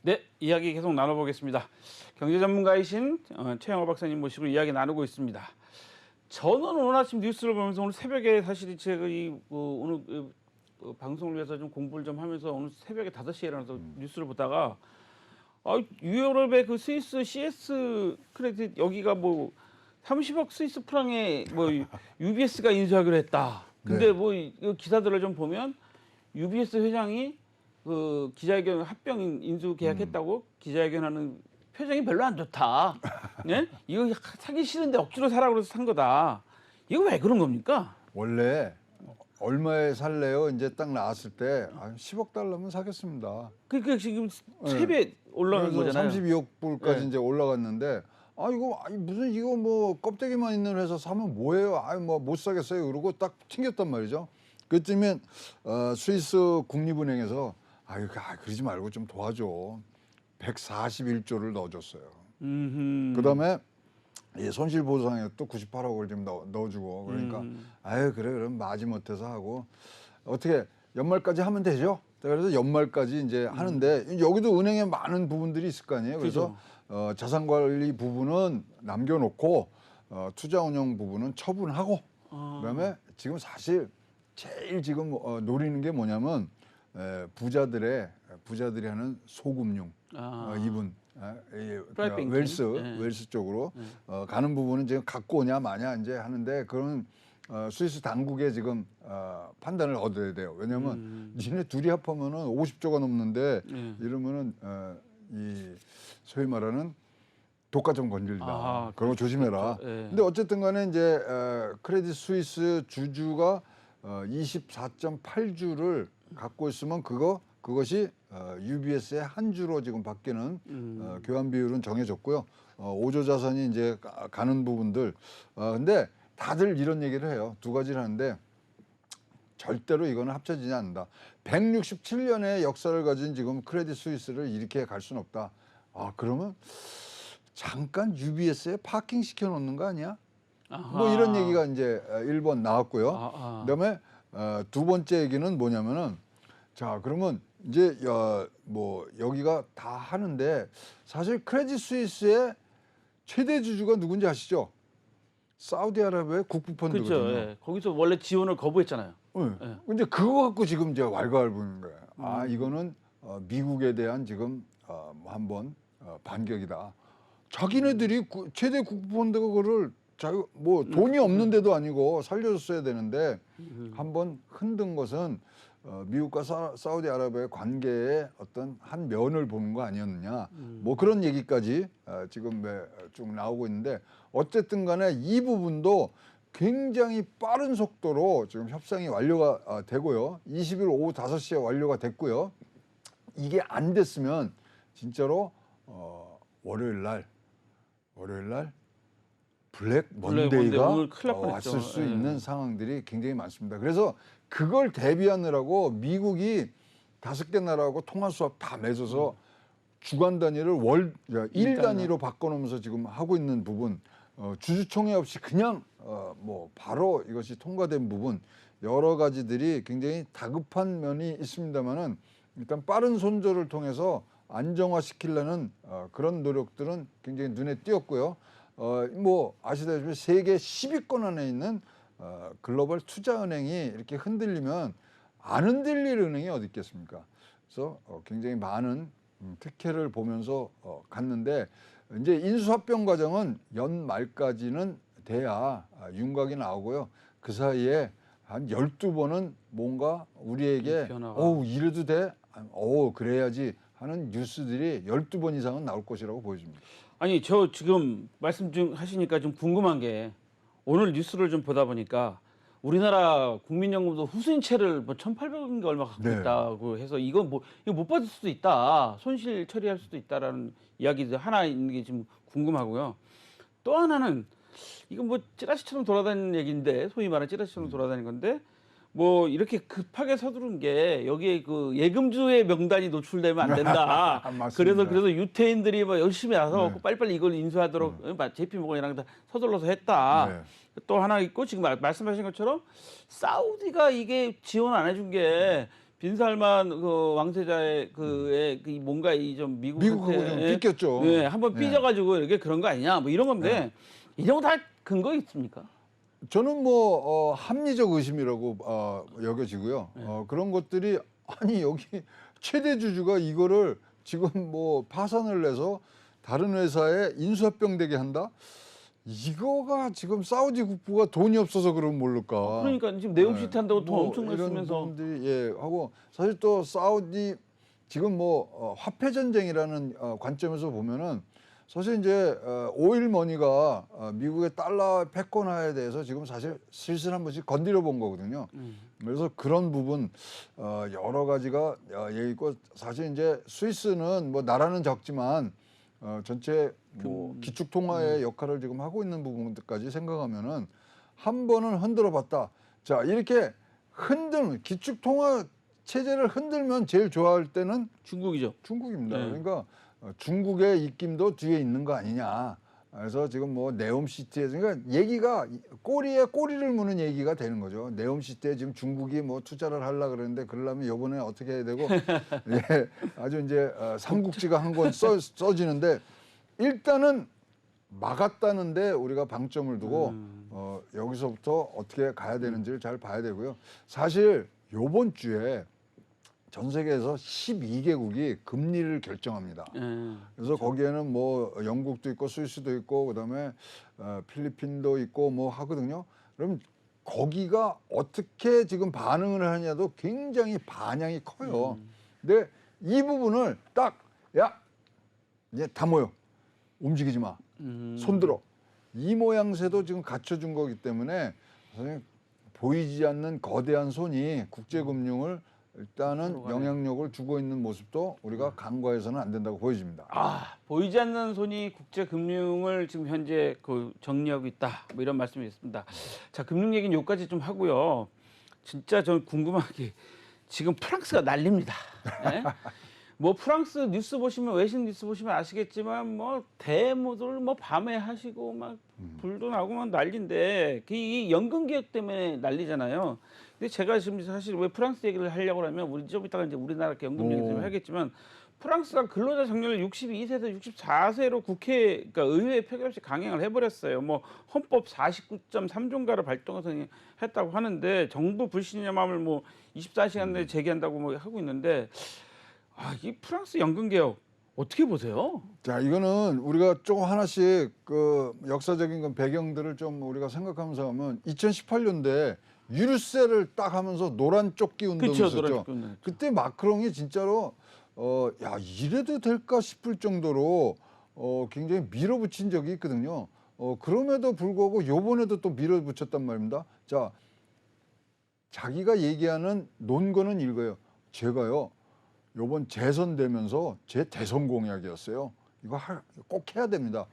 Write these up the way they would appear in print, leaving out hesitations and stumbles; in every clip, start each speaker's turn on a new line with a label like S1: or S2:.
S1: 네, 이야기 계속 나눠보겠습니다. 경제 전문가이신 최영호 박사님 모시고 이야기 나누고 있습니다. 저는 오늘 아침 뉴스를 보면서 오늘 새벽에 사실 제가 오늘 방송을 위해서 좀 공부를 좀 하면서 오늘 새벽에 5시에 일어나서 뉴스를 보다가 유럽의 그 스위스 CS 크레딧 여기가 뭐 30억 스위스 프랑에 뭐 UBS가 인수하기로 했다. 근데
S2: 네.
S1: 뭐 이 기사들을 좀 보면 UBS 회장이 그 기자회견 합병 인수 계약했다고 기자회견하는 표정이 별로 안 좋다. 네? 이거 사기 싫은데 억지로 사라고 그래서 산 거다. 이거 왜 그런 겁니까?
S2: 원래 얼마에 살래요? 이제 딱 나왔을 때 10억 달러면 사겠습니다.
S1: 그러니까 지금 3배 올라간
S2: 그래서
S1: 거잖아요.
S2: 32억 불까지
S1: 네.
S2: 이제 올라갔는데 무슨 이거 뭐 껍데기만 있는 회사 사면 뭐예요? 뭐 못 사겠어요. 그러고 딱 튕겼단 말이죠. 그쯤엔 스위스 국립은행에서 그러지 말고 좀 도와줘. 141조를 넣어줬어요. 그다음에 이 손실 보상에 또 98억을 좀 넣어주고 그러니까 그래 그럼 마지못해서 하고 어떻게 연말까지 하면 되죠. 그래서 연말까지 이제 하는데 여기도 은행에 많은 부분들이 있을 거 아니에요. 그래서 자산관리 부분은 남겨놓고 투자운용 부분은 처분하고 그다음에 지금 사실 제일 지금 노리는 게 뭐냐면 부자들이 하는 소금융 이분 웰스 쪽으로 가는 부분은 지금 갖고 오냐 마냐 이제 하는데 그런 스위스 당국에 지금 판단을 얻어야 돼요. 왜냐하면 니네 둘이 합하면은 50조가 넘는데 이러면은 이 소위 말하는 독과점 건질이다. 그런 거 조심해라. 근데 어쨌든 간에 이제 크레딧 스위스 주주가 24.8주를 갖고 있으면 그것이 UBS의 한 주로 지금 바뀌는 교환 비율은 정해졌고요. 5조 자산이 이제 가는 부분들. 근데 다들 이런 얘기를 해요. 두 가지를 하는데 절대로 이거는 합쳐지지 않는다. 167년의 역사를 가진 지금 크레딧 스위스를 이렇게 갈 수는 없다. 그러면 잠깐 UBS에 파킹 시켜 놓는 거 아니야? 뭐 이런 얘기가 이제 1번 나왔고요. 그다음에 두 번째 얘기는 뭐냐면은 자 그러면 이제 뭐 여기가 다 하는데 사실 크레딧 스위스의 최대 주주가 누군지 아시죠? 사우디아라비아의 국부펀드거든요.
S1: 그렇죠. 예. 거기서 원래 지원을 거부했잖아요.
S2: 네. 근데 그거 갖고 지금 이제 왈가왈부인 거예요. 이거는 미국에 대한 지금 한번 반격이다. 자기네들이 최대 국부펀드가 그거를 뭐 돈이 없는데도 아니고 살려줬어야 되는데 한번 흔든 것은 미국과 사우디아라비아의 관계의 어떤 한 면을 보는 거 아니었느냐. 뭐 그런 얘기까지 지금 쭉 나오고 있는데 어쨌든 간에 이 부분도 굉장히 빠른 속도로 지금 협상이 완료가 되고요. 20일 오후 5시에 완료가 됐고요. 이게 안 됐으면 진짜로 월요일 날 블랙 먼데이가 왔을 수 있는 상황들이 굉장히 많습니다. 그래서 그걸 대비하느라고 미국이 5개 나라하고 통화 수합 다 맺어서 주간 단위를 일 단위로 바꿔놓으면서 지금 하고 있는 부분, 주주총회 없이 그냥 뭐 바로 이것이 통과된 부분 여러 가지들이 굉장히 다급한 면이 있습니다만은 일단 빠른 손절을 통해서 안정화시키려는 그런 노력들은 굉장히 눈에 띄었고요. 뭐 아시다시피 세계 10위권 안에 있는 글로벌 투자은행이 이렇게 흔들리면 안 흔들릴 은행이 어디 있겠습니까? 그래서 굉장히 많은 특혜를 보면서 갔는데 이제 인수합병 과정은 연말까지는 돼야 윤곽이 나오고요. 그 사이에 한 12번은 뭔가 우리에게 이래도 돼? 그래야지 하는 뉴스들이 12번 이상은 나올 것이라고 보여집니다.
S1: 아니 저 지금 말씀 좀 하시니까 좀 궁금한 게 오늘 뉴스를 좀 보다 보니까 우리나라 국민연금도 후순위채를 뭐 1,800억인가 얼마 갖고 있다고 해서 이거 못 받을 수도 있다. 손실 처리할 수도 있다라는 이야기도 하나 있는 게 좀 궁금하고요. 또 하나는 이건 뭐 찌라시처럼 돌아다니는 얘기인데 소위 말하는 찌라시처럼 돌아다니는 건데 뭐 이렇게 급하게 서두른 게 여기에 그 예금주의 명단이 노출되면 안 된다. 그래서 유태인들이 뭐 열심히 나서 빨리빨리 이걸 인수하도록 JP모건이랑 다 서둘러서 했다. 또 하나 있고 지금 말씀하신 것처럼 사우디가 이게 지원 안 해준 게 빈살만 그 왕세자의 그의 그 뭔가 이 좀
S2: 미국하고 좀
S1: 미국한테
S2: 삐꼈죠.
S1: 네, 한번
S2: 예.
S1: 삐져가지고 이렇게 그런 거 아니냐 뭐 이런 건데 이런 거 다 근거 있습니까?
S2: 저는 뭐 합리적 의심이라고 여겨지고요. 그런 것들이 아니 여기 최대 주주가 이거를 지금 뭐 파산을 내서 다른 회사에 인수합병되게 한다? 이거가 지금 사우디 국부가 돈이 없어서 그러면 모를까.
S1: 그러니까 지금 네옴시티 한다고 돈
S2: 뭐
S1: 엄청
S2: 이런
S1: 쓰면서
S2: 부분들이 하고 사실 또 사우디 지금 뭐 화폐 전쟁이라는 관점에서 보면은 사실 이제 오일 머니가 미국의 달러 패권화에 대해서 지금 사실 슬슬 한 번씩 건드려 본 거거든요. 그래서 그런 부분 여러 가지가 있고 사실 이제 스위스는 뭐 나라는 적지만 전체 뭐 기축 통화의 역할을 지금 하고 있는 부분까지 생각하면은 한 번은 흔들어 봤다. 자, 이렇게 흔들면 기축 통화 체제를 흔들면 제일 좋아할 때는
S1: 중국이죠.
S2: 중국입니다.
S1: 네.
S2: 그러니까 중국의 입김도 뒤에 있는 거 아니냐. 그래서 지금 뭐 네옴시티에 그러니까 얘기가 꼬리에 꼬리를 무는 얘기가 되는 거죠. 네옴시티에 지금 중국이 뭐 투자를 하려 그러는데 그러려면 이번에 어떻게 해야 되고 예, 아주 이제 삼국지가 한 권 써지는데 일단은 막았다는데 우리가 방점을 두고 여기서부터 어떻게 가야 되는지를 잘 봐야 되고요. 사실 요번 주에 전 세계에서 12개국이 금리를 결정합니다. 그래서 거기에는 뭐 영국도 있고 스위스도 있고 그다음에 필리핀도 있고 뭐 하거든요. 그럼 거기가 어떻게 지금 반응을 하냐도 굉장히 반향이 커요. 근데 이 부분을 딱 야 이제 다 모여 움직이지 마. 손들어. 이 모양새도 지금 갖춰준 거기 때문에 사실 보이지 않는 거대한 손이 국제금융을 일단은 영향력을 주고 있는 모습도 우리가 간과해서는 안 된다고 보여집니다.
S1: 보이지 않는 손이 국제 금융을 지금 현재 그 정리하고 있다. 뭐 이런 말씀이 있습니다. 자, 금융 얘기는 여기까지 좀 하고요. 진짜 저는 궁금한 게 지금 프랑스가 난립니다. 네? 뭐 프랑스 뉴스 보시면 외신 뉴스 보시면 아시겠지만 뭐 데모들 뭐 밤에 하시고 막 불도 나고 막 난리인데 이 연금 개혁 때문에 난리잖아요. 근데 제가 지금 사실 왜 프랑스 얘기를 하려고 하면 우리 좀 이따가 이제 우리나라 연금 얘기 좀 하겠지만 프랑스가 근로자 정년을 62세에서 64세로 국회 그러니까 의회 표결 없이 강행을 해버렸어요. 뭐 헌법 49.3조인가를 발동해서 했다고 하는데 정부 불신의 마음을 뭐 24시간 내에 제기한다고 뭐 하고 있는데 이 프랑스 연금 개혁 어떻게 보세요?
S2: 자, 이거는 우리가 조금 하나씩 그 역사적인 건 배경들을 좀 우리가 생각하면서 하면 2018년도에 유류세를 딱 하면서 노란 조끼 운동이
S1: 그쵸,
S2: 있었죠.
S1: 노란 조끼 운동.
S2: 그때 마크롱이 진짜로 야 이래도 될까 싶을 정도로 굉장히 밀어붙인 적이 있거든요. 그럼에도 불구하고 요번에도 또 밀어붙였단 말입니다. 자, 자기가 얘기하는 논거는 이거예요. 제가요 요번 재선 되면서 제 대선 공약이었어요. 이거 꼭 해야 됩니다.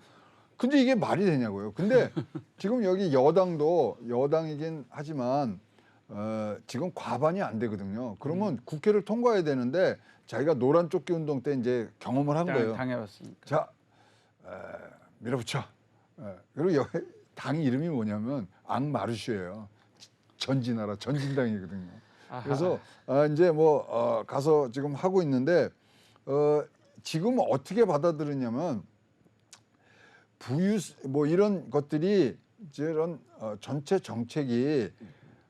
S2: 근데 이게 말이 되냐고요. 근데 지금 여기 여당이긴 하지만 지금 과반이 안 되거든요. 그러면 국회를 통과해야 되는데 자기가 노란 조끼 운동 때 이제 경험을 한 거예요.
S1: 당해봤으니까.
S2: 자, 밀어붙여. 그리고 당 이름이 뭐냐면 앙마르슈예요. 전진하라, 전진당이거든요. 그래서 이제 뭐 가서 지금 하고 있는데 지금 어떻게 받아들였냐면 뭐 이런 것들이 이런 전체 정책이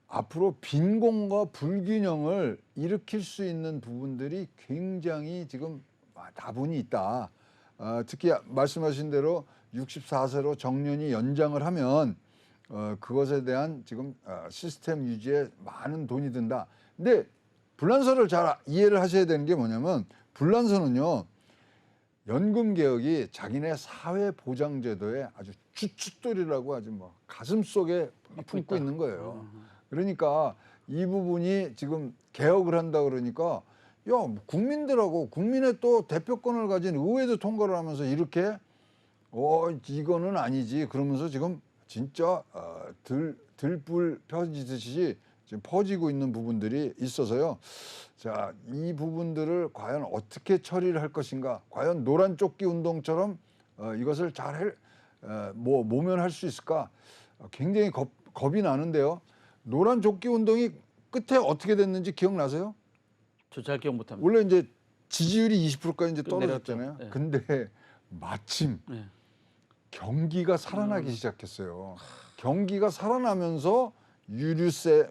S2: 앞으로 빈곤과 불균형을 일으킬 수 있는 부분들이 굉장히 지금 다분히 있다. 특히 말씀하신 대로 64세로 정년이 연장을 하면 그것에 대한 지금 시스템 유지에 많은 돈이 든다. 근데 불란서를 잘 이해를 하셔야 되는 게 뭐냐면 불란서는요. 연금 개혁이 자기네 사회 보장 제도의 아주 주춧돌이라고 아주 뭐 가슴 속에 품고 있는 거예요. 그러니까 이 부분이 지금 개혁을 한다 그러니까 야 국민들하고 국민의 또 대표권을 가진 의회도 통과를 하면서 이렇게 이거는 아니지 그러면서 지금 진짜 들불 펴지듯이 지금 퍼지고 있는 부분들이 있어서요. 자, 이 부분들을 과연 어떻게 처리를 할 것인가? 과연 노란 조끼 운동처럼 이것을 잘 모면할 수 있을까? 굉장히 겁이 나는데요. 노란 조끼 운동이 끝에 어떻게 됐는지 기억나세요?
S1: 잘 기억 못합니다.
S2: 원래 이제 지지율이 20%까지 이제
S1: 좀 내려갔죠.
S2: 떨어졌잖아요.
S1: 네.
S2: 근데 마침
S1: 네.
S2: 경기가 살아나기 시작했어요. 경기가 살아나면서 유류세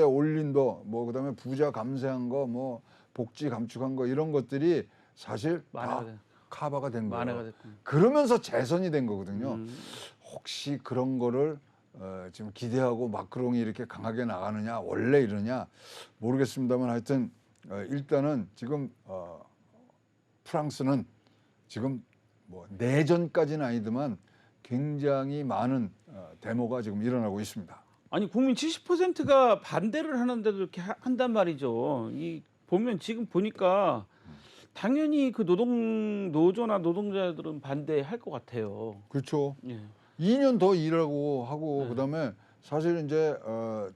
S2: 올린 거, 뭐 그다음에 부자 감세한 거, 뭐 복지 감축한 거 이런 것들이 사실 다 커버가 된 거예요. 그러면서 재선이 된 거거든요. 혹시 그런 거를 지금 기대하고 마크롱이 이렇게 강하게 나가느냐, 원래 이러냐 모르겠습니다만 하여튼 일단은 지금 프랑스는 지금 뭐 내전까지는 아니지만 굉장히 많은 데모가 지금 일어나고 있습니다.
S1: 아니 국민 70%가 반대를 하는데도 이렇게 한단 말이죠. 이 보면 지금 보니까 당연히 그 노조나 노동자들은 반대할 것 같아요.
S2: 그렇죠.
S1: 예.
S2: 2년 더 일하고 하고
S1: 네.
S2: 그다음에 사실 이제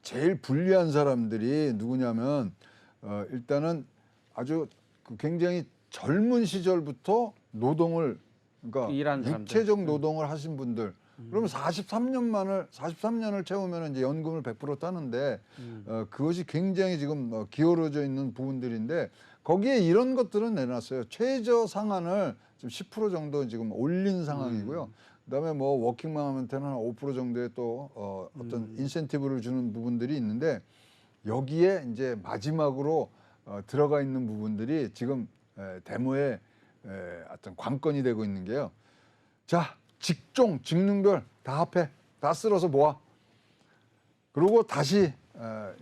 S2: 제일 불리한 사람들이 누구냐면 일단은 아주 굉장히 젊은 시절부터 노동을 그러니까
S1: 일하는 사람들.
S2: 육체적 노동을 하신 분들 그러면 43년을 채우면 이제 연금을 100% 따는데 그것이 굉장히 지금 기울어져 있는 부분들인데 거기에 이런 것들은 내놨어요. 최저 상한을 지금 10% 정도 지금 올린 상황이고요. 그다음에 뭐 워킹맘한테는 한 5% 정도의 또 어떤 인센티브를 주는 부분들이 있는데 여기에 이제 마지막으로 들어가 있는 부분들이 지금 데모의 어떤 관건이 되고 있는 게요. 자, 직종, 직능별 다 합해, 다 쓸어서 모아. 그리고 다시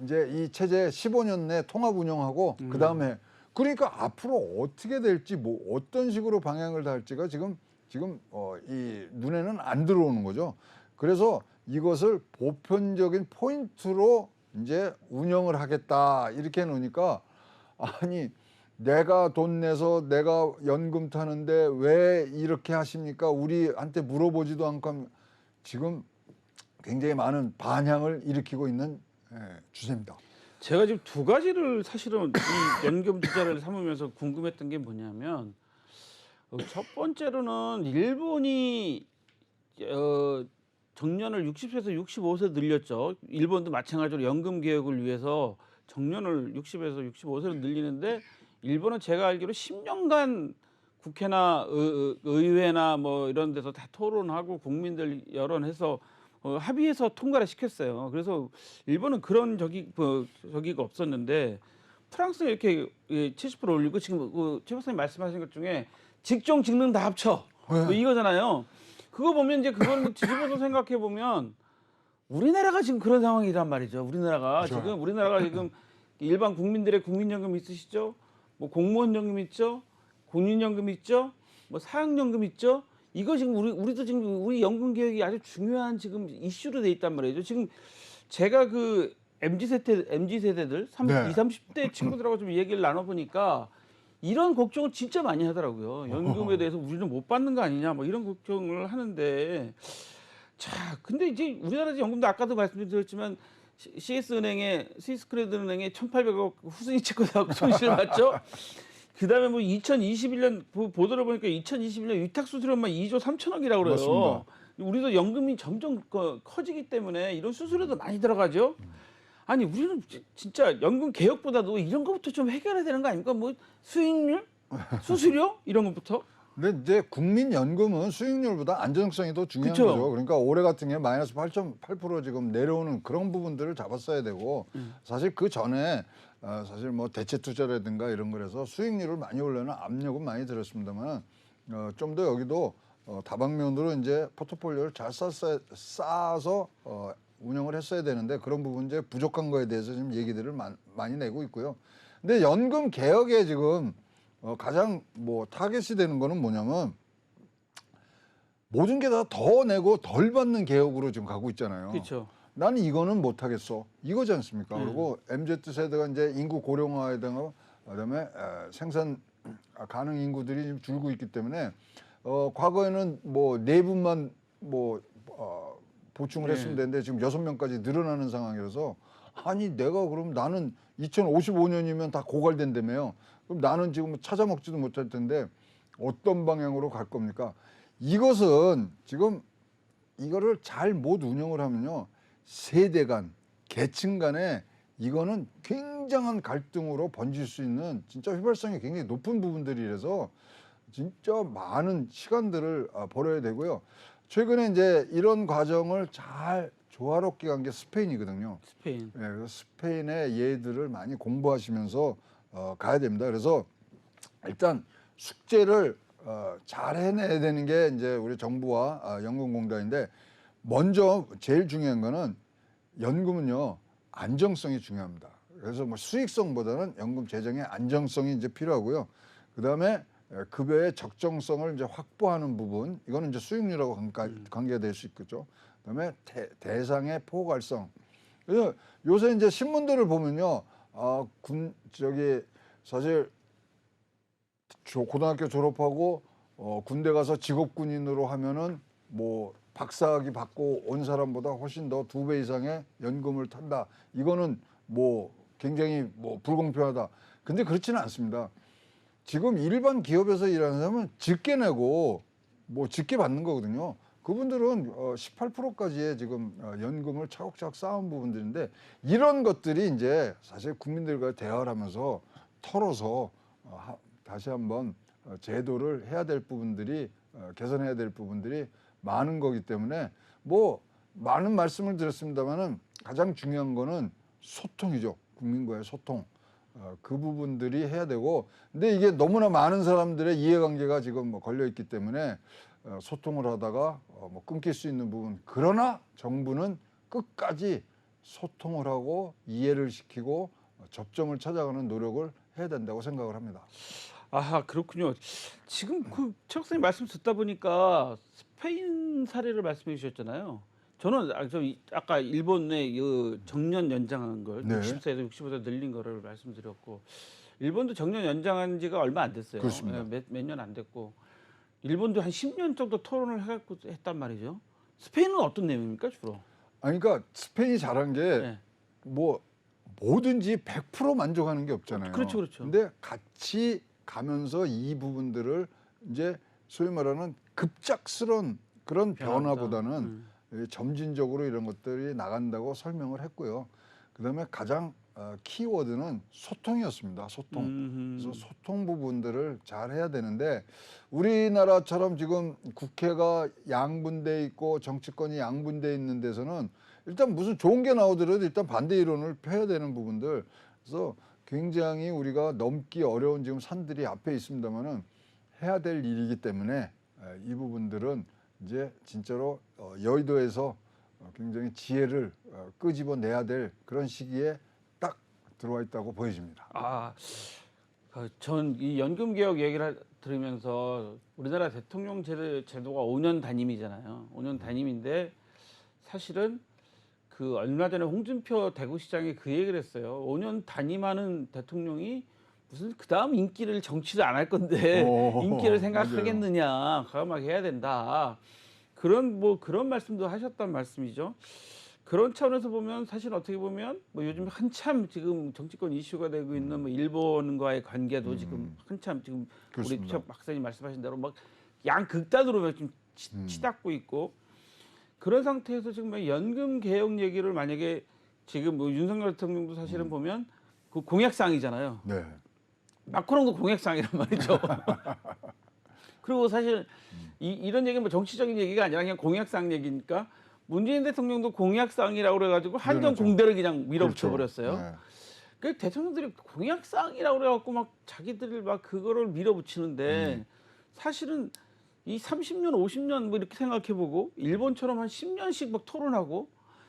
S2: 이제 이 체제 15년 내 통합 운영하고 그 다음에 그러니까 앞으로 어떻게 될지 뭐 어떤 식으로 방향을 달지가 지금 이 눈에는 안 들어오는 거죠. 그래서 이것을 보편적인 포인트로 이제 운영을 하겠다 이렇게 해놓으니까 아니 내가 돈 내서 내가 연금 타는데 왜 이렇게 하십니까? 우리한테 물어보지도 않고 지금 굉장히 많은 반향을 일으키고 있는 주제입니다.
S1: 제가 지금 두 가지를 사실은 이 연금 투자를 삼으면서 궁금했던 게 뭐냐면 첫 번째로는 일본이 정년을 60세에서 65세 늘렸죠. 일본도 마찬가지로 연금 개혁을 위해서 정년을 60에서 65세로 늘리는데 일본은 제가 알기로 10년간 국회나 의회나 뭐 이런 데서 다 토론하고 국민들 여론해서 합의해서 통과를 시켰어요. 그래서 일본은 그런 저기가 없었는데 프랑스는 이렇게 70% 올리고 지금 최 박사님 말씀하신 것 중에 직종 직능 다 합쳐 뭐 이거잖아요. 그거 보면 이제 그걸 뒤집어서 생각해 보면 우리나라가 지금 그런 상황이란 말이죠. 우리나라가 지금 일반 국민들의 국민연금 있으시죠? 뭐 공무원연금 있죠? 국민연금 있죠? 뭐 사학연금 있죠? 이거 지금 우리도 지금 우리 연금 개혁이 아주 중요한 지금 이슈로 돼 있단 말이죠. 지금 제가 그 MZ 세대들 20, 30대 친구들하고 좀 얘기를 나눠 보니까 이런 걱정을 진짜 많이 하더라고요. 연금에 대해서 우리는 못 받는 거 아니냐 뭐 이런 걱정을 하는데 자, 근데 이제 우리나라 연금도 아까도 말씀드렸지만 CS 스위스크레드은행에 1,800억 후순위 채권하고 손실을 봤죠. 그다음에 뭐 2021년 보도를 보니까 2021년 위탁 수수료만 2조 3천억이라고 그래요.
S2: 맞습니다.
S1: 우리도 연금이 점점 커지기 때문에 이런 수수료도 많이 들어가죠. 아니 우리는 진짜 연금 개혁보다도 이런 것부터 좀 해결해야 되는 거 아닙니까? 뭐 수익률, 수수료 이런 것부터.
S2: 근데 이제 국민연금은 수익률보다 안정성이 더 중요한
S1: 그쵸?
S2: 거죠. 그러니까 올해 같은 경우에 마이너스 8.8% 지금 내려오는 그런 부분들을 잡았어야 되고 사실 그 전에 사실 뭐 대체 투자라든가 이런 거라서 수익률을 많이 올려는 압력은 많이 들었습니다만 좀 더 여기도 다방면으로 이제 포트폴리오를 잘 쌓아서 운영을 했어야 되는데 그런 부분 이제 부족한 거에 대해서 지금 얘기들을 많이 내고 있고요. 근데 연금 개혁에 지금 가장 뭐 타겟이 되는 거는 뭐냐면 모든 게 다 더 내고 덜 받는 개혁으로 지금 가고 있잖아요.
S1: 그렇죠.
S2: 나는 이거는 못 하겠어. 이거지 않습니까? 그리고 MZ 세대가 이제 인구 고령화에 대한 그다음에 생산 가능 인구들이 지금 줄고 있기 때문에 과거에는 뭐 4분만 뭐 보충을 했으면 되는데 지금 6명까지 늘어나는 상황이라서 아니 내가 그럼 나는 2055년이면 다 고갈된다며요. 그럼 나는 지금 찾아 먹지도 못할 텐데 어떤 방향으로 갈 겁니까? 이것은 지금 이거를 잘 못 운영을 하면요. 세대 간, 계층 간에 이거는 굉장한 갈등으로 번질 수 있는 진짜 휘발성이 굉장히 높은 부분들이라서 진짜 많은 시간들을 벌어야 되고요. 최근에 이제 이런 과정을 잘 조화롭게 간 게 스페인이거든요.
S1: 스페인.
S2: 예, 그래서 스페인의 예들을 많이 공부하시면서 가야 됩니다. 그래서 일단 숙제를 잘 해내야 되는 게 이제 우리 정부와 연금공단인데 먼저 제일 중요한 거는 연금은요 안정성이 중요합니다. 그래서 뭐 수익성보다는 연금 재정의 안정성이 이제 필요하고요. 그 다음에 급여의 적정성을 이제 확보하는 부분, 이거는 이제 수익률하고 관계가 될 수 있겠죠. 그다음에 대상의 포괄성. 그래서 요새 이제 신문들을 보면요, 사실 고등학교 졸업하고 군대 가서 직업군인으로 하면은 뭐 박사학위 받고 온 사람보다 훨씬 더 2배 이상의 연금을 탄다. 이거는 뭐 굉장히 뭐 불공평하다. 근데 그렇지는 않습니다. 지금 일반 기업에서 일하는 사람은 적게 내고 뭐 적게 받는 거거든요. 그분들은 18%까지의 지금 연금을 차곡차곡 쌓은 부분들인데 이런 것들이 이제 사실 국민들과 대화를 하면서 털어서 다시 한번 제도를 해야 될 부분들이 개선해야 될 부분들이 많은 거기 때문에 뭐 많은 말씀을 드렸습니다만은 가장 중요한 거는 소통이죠. 국민과의 소통. 그 부분들이 해야 되고, 근데 이게 너무나 많은 사람들의 이해관계가 지금 뭐 걸려 있기 때문에 소통을 하다가 뭐 끊길 수 있는 부분. 그러나 정부는 끝까지 소통을 하고 이해를 시키고 접점을 찾아가는 노력을 해야 된다고 생각을 합니다.
S1: 아하, 그렇군요. 지금 그 최 박사님 말씀 듣다 보니까 스페인 사례를 말씀해 주셨잖아요. 저는 아까 일본의 그 정년 연장한 걸
S2: 네.
S1: 60세에서 65세 늘린 거를 말씀드렸고, 일본도 정년 연장한 지가 얼마 안 됐어요.
S2: 그렇습니다.
S1: 몇 년 안 됐고, 일본도 한 10년 정도 토론을 해갖고 했단 말이죠. 스페인은 어떤 내용입니까 주로?
S2: 아니 그러니까 스페인이 잘한 게
S1: 네.
S2: 뭐 뭐든지 100% 만족하는 게 없잖아요.
S1: 그렇죠, 그렇죠.
S2: 근데 같이 가면서 이 부분들을 이제 소위 말하는 급작스러운 그런 변화보다는 점진적으로 이런 것들이 나간다고 설명을 했고요. 그다음에 가장 키워드는 소통이었습니다. 소통. 그래서 소통 부분들을 잘 해야 되는데 우리나라처럼 지금 국회가 양분돼 있고 정치권이 양분돼 있는 데서는 일단 무슨 좋은 게 나오더라도 일단 반대 이론을 펴야 되는 부분들. 그래서 굉장히 우리가 넘기 어려운 지금 산들이 앞에 있습니다만은 해야 될 일이기 때문에 이 부분들은 이제 진짜로 여의도에서 굉장히 지혜를 끄집어내야 될 그런 시기에 딱 들어와 있다고 보여집니다.
S1: 전 이 연금 개혁 얘기를 들으면서 우리나라 대통령 제도가 5년 단임이잖아요. 5년 단임인데 사실은 그 얼마 전에 홍준표 대구시장이 그 얘기를 했어요. 5년 단임하는 대통령이 무슨 그 다음 인기를 정치를 안 할 건데 인기를 생각하겠느냐, 과감하게 해야 된다. 그런 말씀도 하셨단 말씀이죠. 그런 차원에서 보면 사실 어떻게 보면 뭐 요즘 한참 지금 정치권 이슈가 되고 있는 뭐 일본과의 관계도 지금 한참 지금
S2: 그렇습니다.
S1: 우리 최 박사님 말씀하신 대로 막 양극단으로 지금 치닫고 있고, 그런 상태에서 지금 연금 개혁 얘기를 만약에 지금 뭐 윤석열 대통령도 사실은 보면 그 공약사항이잖아요.
S2: 네.
S1: 마크롱도 공약사항이란 말이죠. 그리고 사실 이런 얘기는 뭐 정치적인 얘기가 아니라 그냥 공약사항 얘기니까 문재인 대통령도 공약사항이라고 그래가지고 한전 공대를 그냥 밀어붙여 버렸어요.
S2: 네.
S1: 그 대통령들이 공약사항이라고 그래갖고 막 자기들이 막 그거를 밀어붙이는데 사실은 이 30년, 50년 뭐 이렇게 생각해보고 일본처럼 한 10년씩 막 토론하고,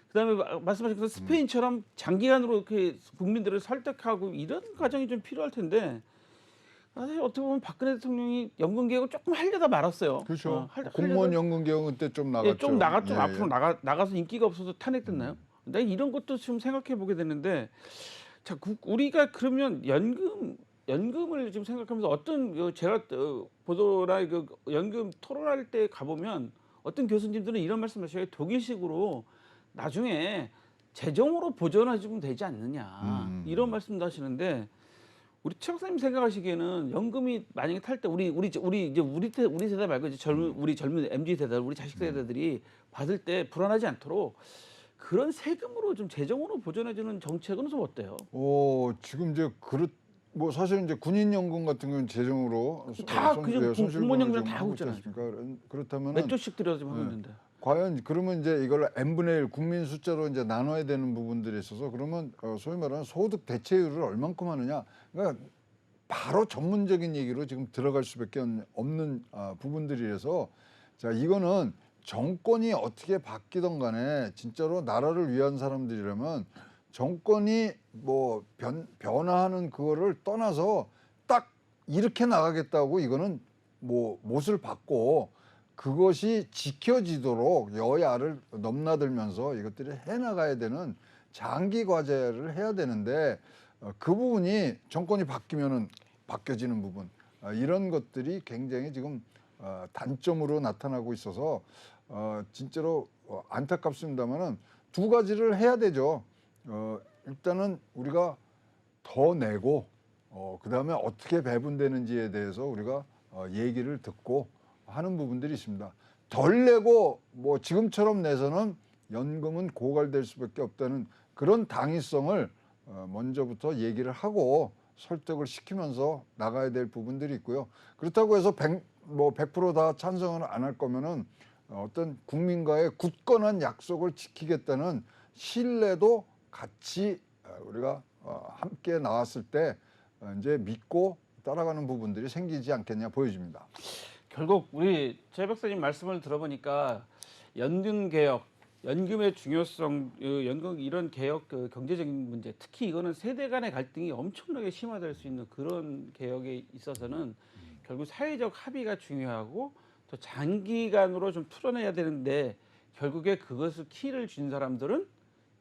S1: 그다음에 말씀하신 것처럼 스페인처럼 장기간으로 이렇게 국민들을 설득하고 이런 과정이 좀 필요할 텐데 사실 어떻게 보면 박근혜 대통령이 연금 개혁을 조금 하려다 말았어요.
S2: 그렇죠. 공무원 연금 개혁은 그때 좀 나갔죠.
S1: 좀 앞으로 나가서 인기가 없어서 탄핵됐나요? 근데 이런 것도 좀 생각해 보게 되는데, 자, 우리가 그러면 연금을 지금 생각하면서 어떤 제가 보도나 그 연금 토론할 때 가보면 어떤 교수님들은 이런 말씀하셔요. 독일식으로 나중에 재정으로 보전해주면 되지 않느냐 이런 말씀도 하시는데, 우리 최 박사님 생각하시기에는 연금이 만약에 탈 때 우리 세대 말고 이제 우리 젊은 MZ 세대, 우리 자식 세대들이 받을 때 불안하지 않도록 그런 세금으로 좀 재정으로 보전해주는 정책은 좀 어때요?
S2: 지금 이제 뭐 사실 이제 군인연금 같은 경우는 재정으로
S1: 다 그냥 공무원연금 다 하고
S2: 있지
S1: 있잖아요.
S2: 않습니까? 그렇다면
S1: 몇 조씩 들여서 지금 하고 있는데.
S2: 과연 그러면 이제 이걸 n분의 1 국민 숫자로 이제 나눠야 되는 부분들이 있어서 그러면 소위 말하는 소득 대체율을 얼만큼 하느냐. 그러니까 바로 전문적인 얘기로 지금 들어갈 수밖에 없는 부분들이라서 자 이거는 정권이 어떻게 바뀌던 간에 진짜로 나라를 위한 사람들이라면 정권이 뭐 변화하는 그거를 떠나서 딱 이렇게 나가겠다고 이거는 뭐 못을 받고 그것이 지켜지도록 여야를 넘나들면서 이것들이 해나가야 되는 장기 과제를 해야 되는데 그 부분이 정권이 바뀌면은 바뀌어지는 부분 이런 것들이 굉장히 지금 단점으로 나타나고 있어서 진짜로 안타깝습니다만은 두 가지를 해야 되죠. 일단은 우리가 더 내고 그다음에 어떻게 배분되는지에 대해서 우리가 얘기를 듣고 하는 부분들이 있습니다. 덜 내고 뭐 지금처럼 내서는 연금은 고갈될 수밖에 없다는 그런 당위성을 먼저부터 얘기를 하고 설득을 시키면서 나가야 될 부분들이 있고요. 그렇다고 해서 100%다 찬성을 안 할 거면은 어떤 국민과의 굳건한 약속을 지키겠다는 신뢰도 같이 우리가 함께 나왔을 때 이제 믿고 따라가는 부분들이 생기지 않겠냐 보여집니다.
S1: 결국 우리 최 박사님 말씀을 들어보니까 연금 개혁, 연금의 중요성, 연금 이런 개혁 경제적인 문제, 특히 이거는 세대 간의 갈등이 엄청나게 심화될 수 있는 그런 개혁에 있어서는 결국 사회적 합의가 중요하고 또 장기간으로 좀 풀어내야 되는데 결국에 그것을 키를 준 사람들은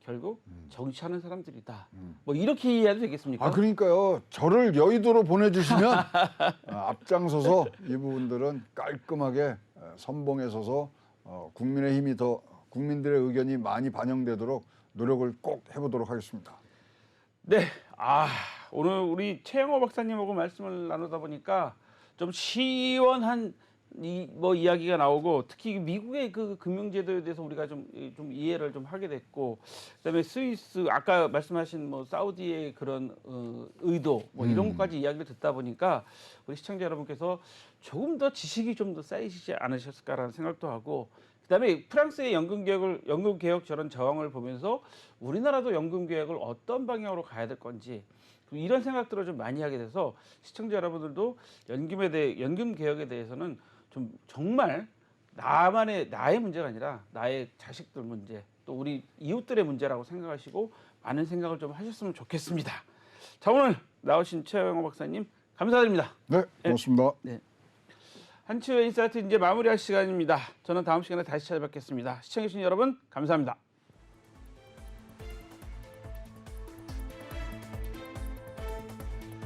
S1: 결국 정치하는 사람들이다. 뭐 이렇게 이해해도 되겠습니까?
S2: 그러니까요. 저를 여의도로 보내주시면 앞장서서 이 부분들은 깔끔하게 선봉에 서서 국민의 힘이 더 국민들의 의견이 많이 반영되도록 노력을 꼭 해보도록 하겠습니다.
S1: 네, 오늘 우리 최영호 박사님하고 말씀을 나누다 보니까 좀 시원한 이야기가 나오고 특히 미국의 그 금융제도에 대해서 우리가 좀 이해를 좀 하게 됐고 그다음에 스위스 아까 말씀하신 뭐 사우디의 그런 의도 뭐 이런 것까지 이야기를 듣다 보니까 우리 시청자 여러분께서 조금 더 지식이 좀 더 쌓이시지 않으셨을까라는 생각도 하고 그다음에 프랑스의 연금 개혁 저런 저항을 보면서 우리나라도 연금 개혁을 어떤 방향으로 가야 될 건지 이런 생각들을 좀 많이 하게 돼서 시청자 여러분들도 연금 개혁에 대해서는 좀 정말 나의 문제가 아니라 나의 자식들 문제 또 우리 이웃들의 문제라고 생각하시고 많은 생각을 좀 하셨으면 좋겠습니다. 자 오늘 나오신 최영호 박사님 감사드립니다.
S2: 네, 고맙습니다.
S1: 네. 한치의 인사이트 이제 마무리할 시간입니다. 저는 다음 시간에 다시 찾아뵙겠습니다. 시청해주신 여러분 감사합니다.